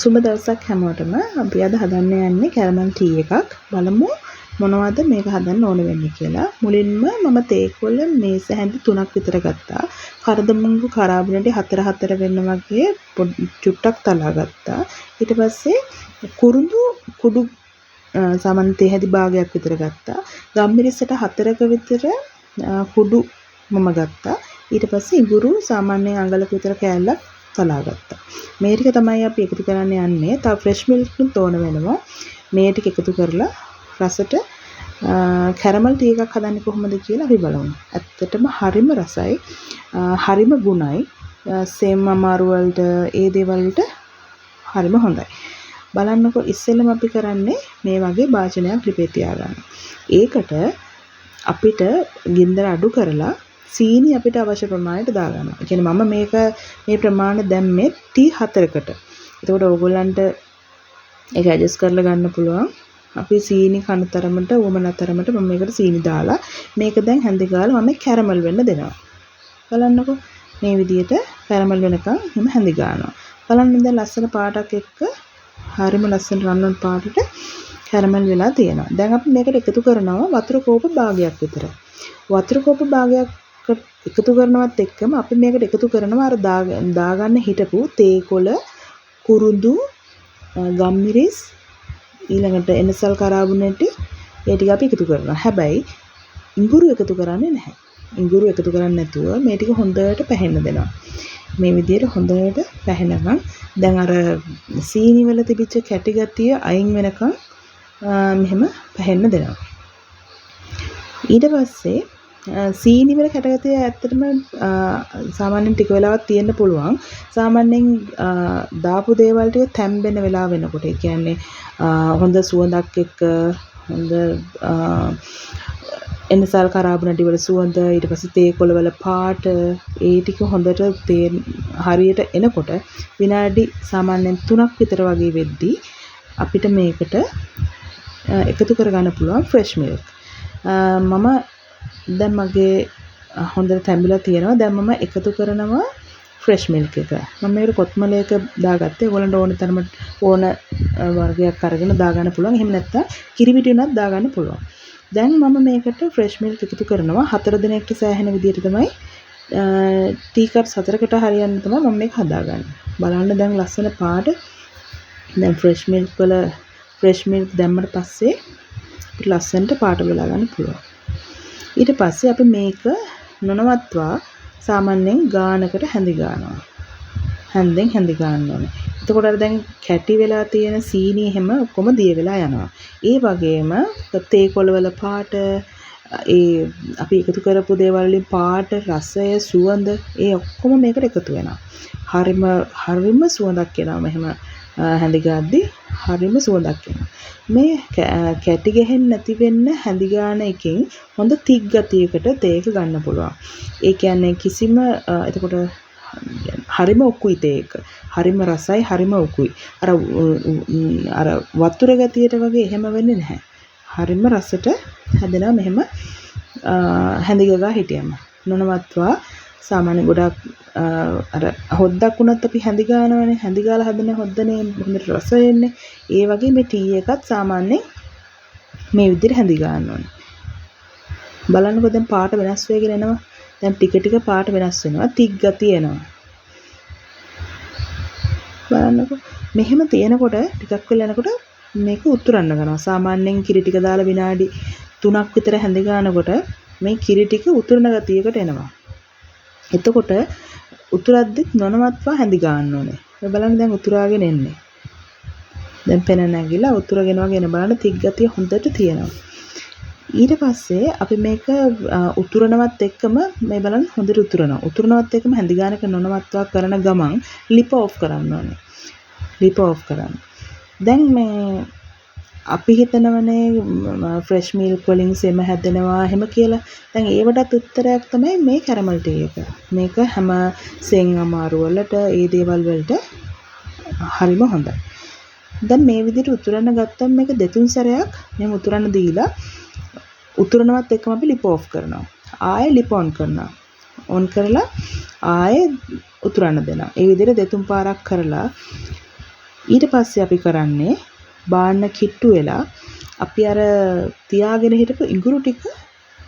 සුබ දවසක් හැමෝටම. අපි අද හදන්න යන්නේ කැරමල් ටී එකක්. බලමු මොනවද මේක හදන්න ඕන වෙන්නේ කියලා. මුලින්ම මම තේකොළ මේස හැඳි 3ක් විතර ගත්තා. කරදමුංගු කරාබුණටි 4 වෙන්න වගේ චුට්ටක් තලා ගත්තා. ඊට පස්සේ කුරුඳු කුඩු සාමාන්‍ය තේ හැඳි භාගයක් විතර ගත්තා. ගම්මිරිසට 4ක විතර කුඩු මම ගත්තා. ඊට පස්සේ ඉඟුරු සාමාන්‍ය අඟලක විතර කෑල්ලක් තලා ගත්තා. මේ ටික තමයි අපි එකතු කරන්න යන්නේ. තව ෆ්‍රෙෂ් මිල්ක් නුත් ඕන වෙනවා. මේ ටික එකතු කරලා රසට කැරමල් ටී එකක් හදන්නේ කොහොමද කියලා අපි බලමු. ඇත්තටම හරිම රසයි. හරිම ගුණයි. සේම් අමාරු වලට ඒ දේවල් වලට හරිම හොඳයි. බලන්නකො ඉස්සෙල්ලම අපි කරන්නේ මේ වගේ භාජනයක් ලිපේ තියාගන්න. ඒකට අපිට ගින්දර අඩු කරලා සීනි අපිට අවශ්‍ය ප්‍රමාණයට දාගන්නවා. ඒ කියන්නේ මම මේ ප්‍රමාණය දැම්මේ ටී 4කට. එතකොට ඕගොල්ලන්ට ඒක ඇඩ්ජස්ට් කරලා ගන්න පුළුවන්. අපි සීනි කන තරමට උවමන තරමට මම මේකට සීනි දාලා මේක දැන් හැඳි ගාලා මම කැරමල් වෙන්න දෙනවා. බලන්නකො මේ විදිහට කැරමල් වෙනකන් මම හැඳි ගන්නවා. බලන්න දැන් ලස්සන පාටක් එක්ක හරිම ලස්සන රන්වන් පාටට කැරමල් වෙලා තියෙනවා. දැන් අපි මේකට එකතු කරනවා වතුර කෝප භාගයක් විතර. වතුර කෝප භාගයක් එකතු කරනවත් එක්කම අපි මේකට එකතු කරනවා අර දාගන්න හිටපු තේකොළ, කුරුඳු, ගම්මිරිස්, ඊළඟට එනසල් කරාබුණටි ඒ ටික අපි එකතු කරනවා. හැබැයි ඉඟුරු එකතු කරන්නේ නැහැ. ඉඟුරු එකතු කරන්නේ නැතුව මේ ටික හොඳට පැහෙන්න දෙනවා. මේ විදිහට හොඳට පැහෙනකම් දැන් අර සීනි වල තිබිච්ච කැටි ගතිය අයින් වෙනකම් මෙහෙම පැහෙන්න දෙනවා. ඊට පස්සේ සීනි වල කැටගතිය ඇත්තටම සාමාන්‍යයෙන් ටික වෙලාවක් තියෙන්න පුළුවන්. සාමාන්‍යයෙන් දාපු දේවල් ටික තැම්බෙන වෙලාව වෙනකොට, ඒ කියන්නේ හොඳ සුවඳක් එක්ක හොඳ එනසල් කරාබුණටි වල සුවඳ, ඊට පස්සේ තේකොළ වල පාට ඒ ටික හොඳට හරියට එනකොට විනාඩි සාමාන්‍යයෙන් 3ක් විතර වගේ වෙද්දී අපිට මේකට එකතු කරගන්න පුළුවන් ෆ්‍රෙෂ් මිල්ක්. මම දැන් මගේ හොඳට තැඹිලා තියෙනවා. දැන් මම එකතු කරනවා ෆ්‍රෙෂ් මිල්ක් එක. මම මේකට කොත්මලයක දාගත්තේ. ඔයගොල්ලන්ට ඕන තරමට ඕන වර්ගයක් අරගෙන දාගන්න පුළුවන්. එහෙම නැත්නම් කිරි පිටි උනත් දාගන්න පුළුවන්. දැන් මම මේකට ෆ්‍රෙෂ් මිල්ක් එකතු කරනවා. 4 දිනකට සෑහෙන විදියට තමයි ටී කප්ස් 4කට හරියන්න තමයි මම මේක හදාගන්නේ. බලන්න දැන් ලස්සන පාට. දැන් ෆ්‍රෙෂ් මිල්ක් දැම්මට පස්සේ ලස්සනට පාට වෙලා ගන්න පුළුවන්. ඊට පස්සේ අපි මේක නොනවත්වා සාමාන්‍යයෙන් ගානකට හැඳි ගන්නවා. හැන්දෙන් හැඳි ගන්න ඕනේ. එතකොට අර දැන් කැටි වෙලා තියෙන සීනි හැම ඔක්කොම දිය වෙලා යනවා. ඒ වගේම තේකොළ වල පාට, ඒ අපි එකතු කරපු දේවල් වලින් පාට, රසය, සුවඳ ඒ ඔක්කොම මේකට එකතු වෙනවා. හරිම සුවඳක් එනවා. මෙහෙම හැඳි ගද්දි හරිම සුවඳක් එනවා. මේ කැටි ගැහෙන්නේ නැති වෙන්න හැඳි ගන්න එකෙන් හොඳ තික් ගතියකට තේක ගන්න පුළුවන්. ඒ කියන්නේ කිසිම එතකොට හරිම උකුයි තේක. හරිම රසයි, හරිම උකුයි. අර වතුර ගතියට වගේ එහෙම වෙන්නේ නැහැ. හරිම රසට හැදෙනවා මෙහෙම හැඳි ගගා හිටියම. නොනවත්වා සාමාන්‍ය ගොඩක් අර හොද්දක් වුණත් අපි හැඳි ගන්නවනේ. හැඳි ගාලා හදන හොද්දනේ හොඳට රස එන්නේ. ඒ වගේ මේ ටී එකත් සාමාන්‍යයෙන් මේ විදිහට හැඳි ගන්න ඕනේ. බලන්නකො දැන් පාට වෙනස් වෙගෙන එනවා. දැන් ටික ටික පාට වෙනස් වෙනවා. තික් ගතිය එනවා. බලන්නකො මෙහෙම තියෙනකොට ටිකක් වෙලා යනකොට මේක උතුරන්න ගන්නවා. සාමාන්‍යයෙන් කිරි ටික දාලා විනාඩි 3ක් විතර හැඳි ගන්නකොට මේ කිරි ටික උතුරන ගතියකට එනවා. එතකොට උතුරද්දිත් නොනවත්වා හැඳි ගන්න ඕනේ. ඔය බලන්න දැන් උතුරාගෙන එන්නේ. දැන් පෙන නැගිලා උතුරගෙන වගේ එන බලන්න තික් ගතිය හොඳට තියෙනවා. ඊට පස්සේ අපි මේක උතුරනවත් එක්කම මේ බලන්න හොඳට උතුරනවා. උතුරනවත් එක්කම හැඳි ගන්නක නොනවත්වා කරන ගමන් ලිප ඔෆ් කරන්න ඕනේ. ලිප ඔෆ් කරන්න. දැන් මේ අපි හිතනවනේ ෆ්‍රෙෂ් මිල්ක් වලින් සෙම හැදෙනවා එහෙම කියලා. දැන් ඒවටත් උත්තරයක් තමයි මේ කැරමල් ටී එක. මේක හැම සෙන් අමාරු වලට ඒ දේවල් වලට හරිම හොඳයි. දැන් මේ විදිහට උතුරන්න ගත්තම මේක දෙතුන් සැරයක් මෙහෙම උතුරන්න දීලා උතුරනවත් එක්කම අපි ලිප ඔෆ් කරනවා. ආයෙ ලිප ඔන් කරනවා. ඔන් කරලා ආයෙ උතුරන්න දෙනවා. ඒ විදිහට දෙතුන් පාරක් කරලා ඊට පස්සේ අපි කරන්නේ බාන්න කිට්ටු වෙලා අපි අර තියාගෙන හිටපු ඉඟුරු ටික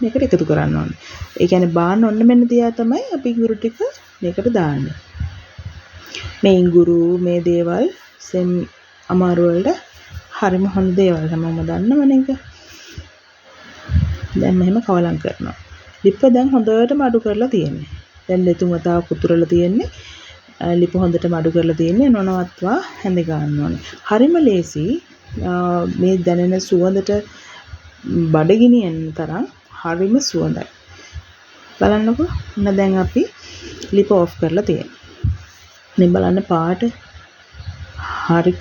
මේකට එකතු කරන්න ඕනේ. ඒ කියන්නේ බාන්න ඔන්න මෙන්න තියා තමයි අපි ඉඟුරු ටික මේකට දාන්නේ. මේ ඉඟුරු මේ දේවල් සෙම් අමාරු වලට හරිම හොඳ දේවල් හැමෝම දන්නවනේ ඒක. දැන් මෙහෙම කවලම් කරනවා. ලිප දැන් හොඳටම අඩු කරලා තියෙන්නේ. දැන් දෙතුන් වතාවක් උතුරලා තියෙන්නේ. ලිප හොඳටම අඩු කරලා තියෙන්නේ. නොනවත්වා හැඳ ගන්න ඕනේ. හරිම ලේසි. මේ දැනෙන සුවඳට බඩගිනියන තරම් හරිම සුවඳයි. බලන්නකෝ. ඔන්න දැන් අපි ලිප ඔෆ් කරලා තියෙනවා. මේ බලන්න පාට හරි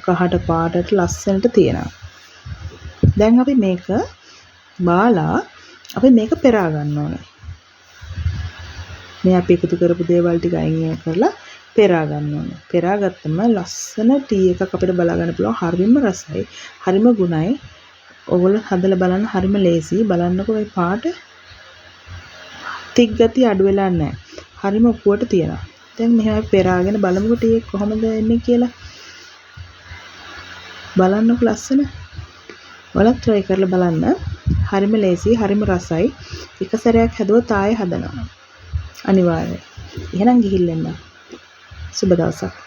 කහට පාටට ලස්සනට තියෙනවා. දැන් අපි මේක බාලා අපි මේක පෙරා ගන්න ඕනේ. මේ අපි එකතු කරපු දේවල් ටික අයින් කරලා පෙරා ගන්න ඕනේ. පෙරා ගත්තම ලස්සන ටී එකක් අපිට බලා ගන්න පුළුවන්. හරිම රසයි. හරිම ගුණයි. ඔයගොල්ලෝ හදලා බලන්න හරිම ලේසි. බලන්නකෝ මේ පාට තික් ගතිය අඩු වෙලා නැහැ. හරිම ඔප්පුවට තියෙනවා. දැන් මෙහෙම පෙරාගෙන බලමුකෝ ටී එක කොහොමද එන්නේ කියලා. බලන්නකෝ ලස්සන. ඔයාලා try කරලා බලන්න. හරිම ලේසි, හරිම රසයි. එක සැරයක් හැදුවොත් ආයෙ හදනවා. අනිවාර්යයෙන්. එහෙනම් ගිහින් එන්න. සුබ දවසක්.